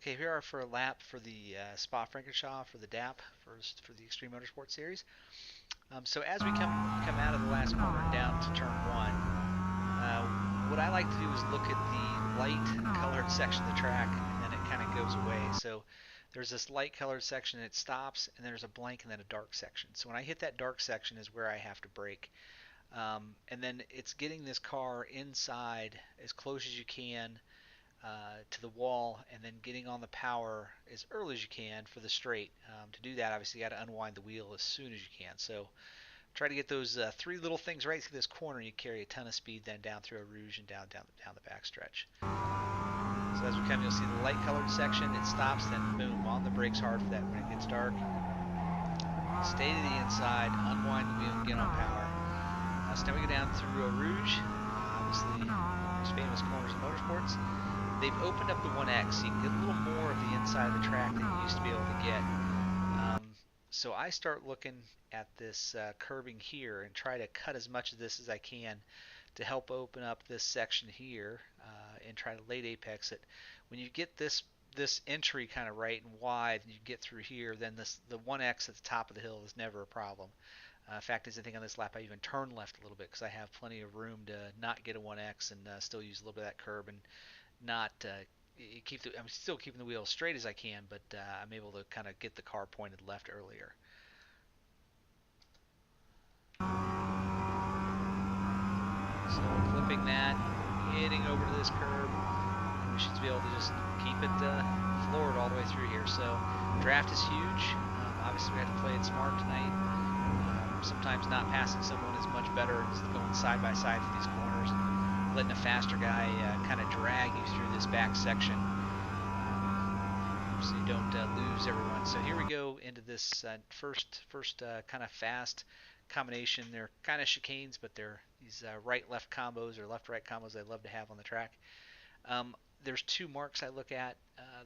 Okay, here are for a lap for the Spa-Francorchamps for the DAP for the Extreme Motorsport Series. So as we come out of the last corner and down to turn one, what I like to do is look at the light colored section of the track, and then it kind of goes away. So there's this light colored section, and it stops, and there's a blank and then a dark section. So when I hit that dark section is where I have to brake. And then it's getting this car inside as close as you can to the wall, and then getting on the power as early as you can for the straight. To do that, obviously, you got to unwind the wheel as soon as you can. So try to get those three little things right through this corner. You carry a ton of speed then down through a rouge and down the backstretch. So as we come, you'll see the light colored section. It stops, then boom, on the brakes hard for that when it gets dark. Stay to the inside, unwind the wheel, and get on power. So now we go down through a rouge, obviously most famous corners of motorsports. They've opened up the 1X, so you can get a little more of the inside of the track than you used to be able to get. So I start looking at this curbing here and try to cut as much of this as I can to help open up this section here and try to late apex it. When you get this entry kind of right and wide and you get through here, then the 1X at the top of the hill is never a problem. Fact is, I think on this lap I even turn left a little bit because I have plenty of room to not get a 1X and still use a little bit of that curb and not I'm still keeping the wheel as straight as I can, but I'm able to kind of get the car pointed left earlier. So clipping that, getting over to this curb, and we should be able to just keep it floored all the way through here. So draft is huge. Obviously we have to play it smart tonight. Sometimes not passing someone is much better than going side by side for these corners. Letting a faster guy kind of drag you through this back section so you don't lose everyone. So here we go into this first kind of fast combination. They're kind of chicanes, but they're these right-left combos or left-right combos I love to have on the track. There's two marks I look at.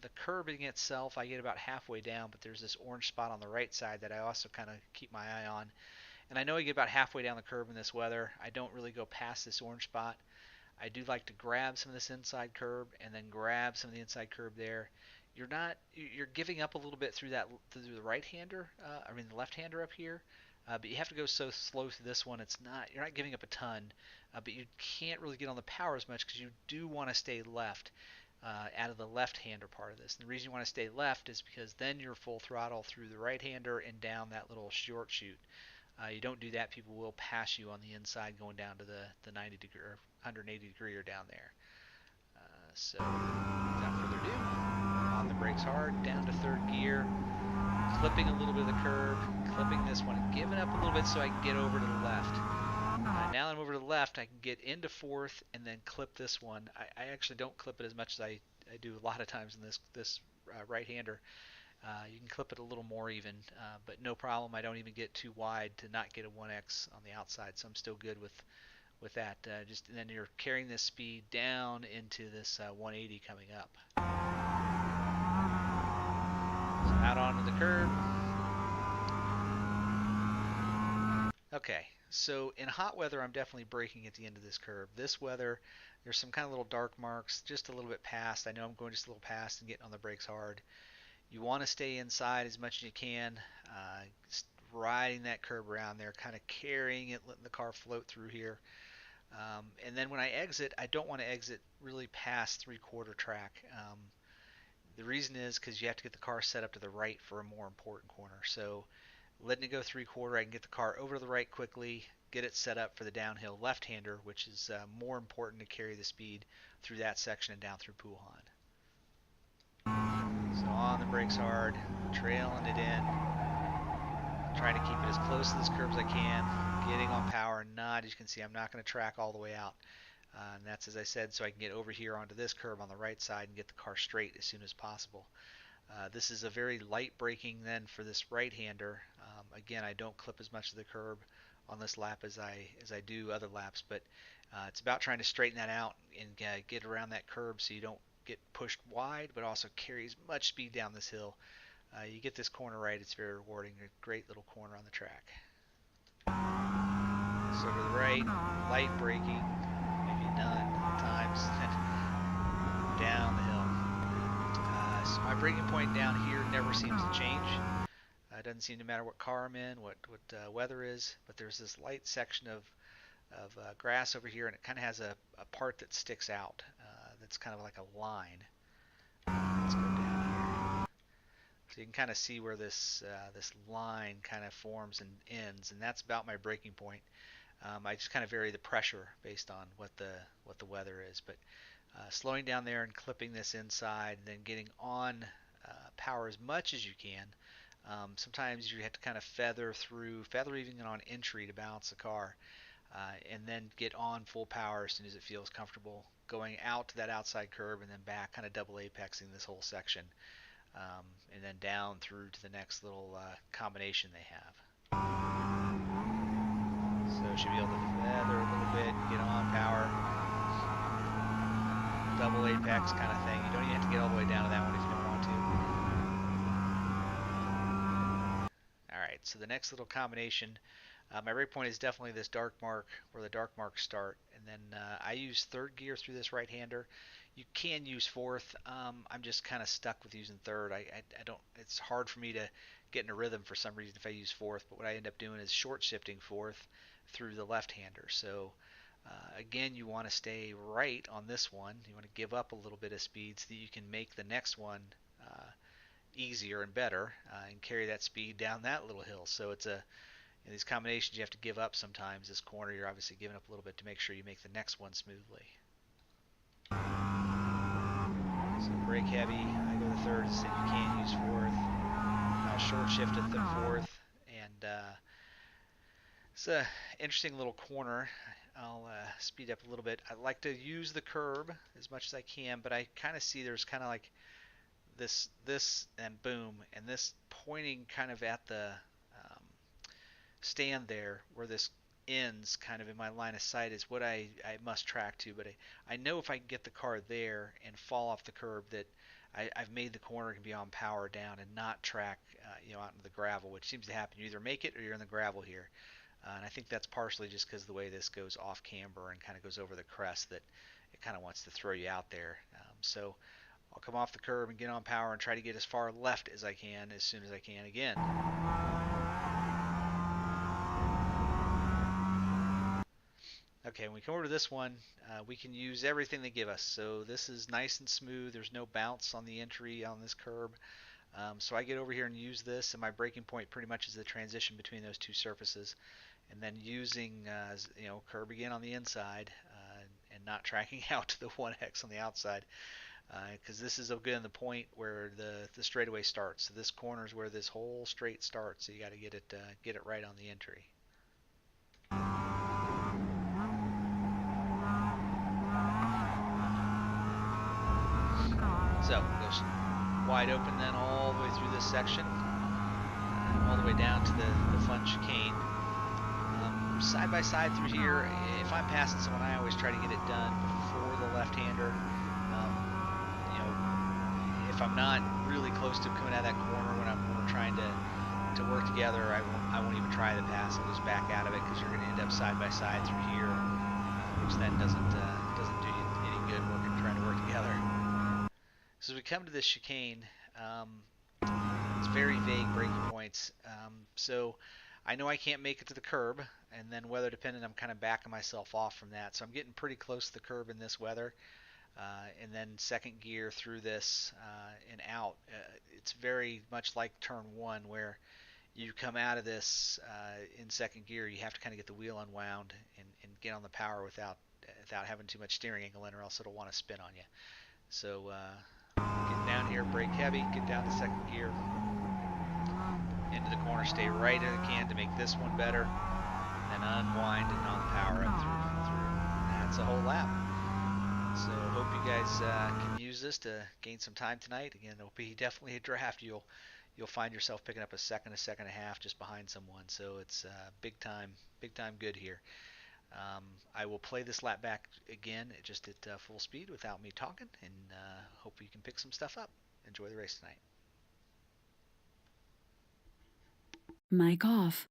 The curbing itself I get about halfway down, but there's this orange spot on the right side that I also kind of keep my eye on. And I know I get about halfway down the curb in this weather. I don't really go past this orange spot. I do like to grab some of this inside curb and then grab some of the inside curb there. You're giving up a little bit through the right-hander, the left-hander up here, but you have to go so slow through this one. You're not giving up a ton, but you can't really get on the power as much because you do want to stay left out of the left-hander part of this. And the reason you want to stay left is because then you're full throttle through the right-hander and down that little short chute. You don't do that, people will pass you on the inside going down to the 90 degree or 180 degree or down there. So without further ado, on the brakes hard, down to third gear, clipping a little bit of the curb, clipping this one, and giving up a little bit so I can get over to the left. Now that I'm over to the left, I can get into fourth and then clip this one. I actually don't clip it as much as I do a lot of times in this right-hander. You can clip it a little more even, but no problem. I don't even get too wide to not get a 1X on the outside, so I'm still good with that. And then you're carrying this speed down into this 180 coming up. So out onto the curb. Okay, so in hot weather, I'm definitely braking at the end of this curb. This weather, there's some kind of little dark marks, just a little bit past. I know I'm going just a little past and getting on the brakes hard. You want to stay inside as much as you can, riding that curb around there, kind of carrying it, letting the car float through here. And then when I exit, I don't want to exit really past three-quarter track. The reason is because you have to get the car set up to the right for a more important corner. So letting it go three-quarter, I can get the car over to the right quickly, get it set up for the downhill left-hander, which is more important to carry the speed through that section and down through Puhan. So on the brakes hard, trailing it in, trying to keep it as close to this curb as I can, getting on power, and not, as you can see, I'm not going to track all the way out. And that's, as I said, so I can get over here onto this curb on the right side and get the car straight as soon as possible. This is a very light braking then for this right-hander. Again, I don't clip as much of the curb on this lap as I do other laps, but it's about trying to straighten that out and get around that curb so you don't get pushed wide, but also carry as much speed down this hill. You get this corner right, it's very rewarding. A great little corner on the track. So to the right, light braking, maybe none times, down the hill. So my breaking point down here never seems to change. It doesn't seem to matter what car I'm in, what weather is, but there's this light section of grass over here, and it kind of has a part that sticks out. That's kind of like a line. Let's go down here. So you can kind of see where this line kind of forms and ends, and that's about my breaking point. I just kind of vary the pressure based on what the weather is, but slowing down there and clipping this inside, and then getting on power as much as you can. Sometimes you have to kind of feather even on entry to balance the car, and then get on full power as soon as it feels comfortable, going out to that outside curb and then back, kind of double apexing this whole section, and then down through to the next little combination they have. So should be able to feather a little bit, get on power, double apex kind of thing. You don't even have to get all the way down to that one if you don't want to. Alright, so the next little combination, my break point is definitely this dark mark where the dark marks start, and then I use third gear through this right-hander. You can use fourth. I'm just kind of stuck with using third. I don't. It's hard for me to get in a rhythm for some reason if I use fourth. But what I end up doing is short shifting fourth through the left-hander. So again, you want to stay right on this one. You want to give up a little bit of speed so that you can make the next one easier and better, and carry that speed down that little hill. So it's in these combinations you have to give up sometimes. This corner you're obviously giving up a little bit to make sure you make the next one smoothly. So brake heavy, I go to third, so you can't use fourth. I'll short shift to fourth, and it's an interesting little corner. I'll speed up a little bit. I like to use the curb as much as I can, but I kind of see there's kind of like this and boom, and this pointing kind of at the stand there where this ends kind of in my line of sight is what I must track to. But I know if I can get the car there and fall off the curb that I've made the corner can be on power down and not track out into the gravel, which seems to happen. You either make it or you're in the gravel here. And I think that's partially just because of the way this goes off camber and kind of goes over the crest, that it kind of wants to throw you out there. So I'll come off the curb and get on power and try to get as far left as I can as soon as I can again. Okay, when we come over to this one, we can use everything they give us. So this is nice and smooth. There's no bounce on the entry on this curb. So I get over here and use this, and my braking point pretty much is the transition between those two surfaces. And then using curb again on the inside, and not tracking out to the 1X on the outside, because this is again the point where the straightaway starts. So this corner is where this whole straight starts. So you got to get it right on the entry. So it goes wide open then all the way through this section, all the way down to the front chicane. Side by side through here, if I'm passing someone, I always try to get it done before the left-hander. If I'm not really close to coming out of that corner when we're trying to work together, I won't even try the pass. I'll just back out of it, because you're going to end up side by side through here, which then doesn't do you any good trying to work together. So as we come to this chicane, it's very vague braking points. So I know I can't make it to the curb, and then weather dependent, I'm kind of backing myself off from that. So I'm getting pretty close to the curb in this weather, and then second gear through this and out. It's very much like turn one, where you come out of this in second gear. You have to kind of get the wheel unwound and get on the power without having too much steering angle in, or else it'll want to spin on you. So get down here, brake heavy, get down to second gear, into the corner, stay right as I can to make this one better, and unwind and on power up through. That's a whole lap. So hope you guys can use this to gain some time tonight. Again, it'll be definitely a draft. You'll find yourself picking up a second and a half just behind someone. So it's big time good here. I will play this lap back again, just at full speed without me talking, and hope you can pick some stuff up. Enjoy the race tonight. Mic off.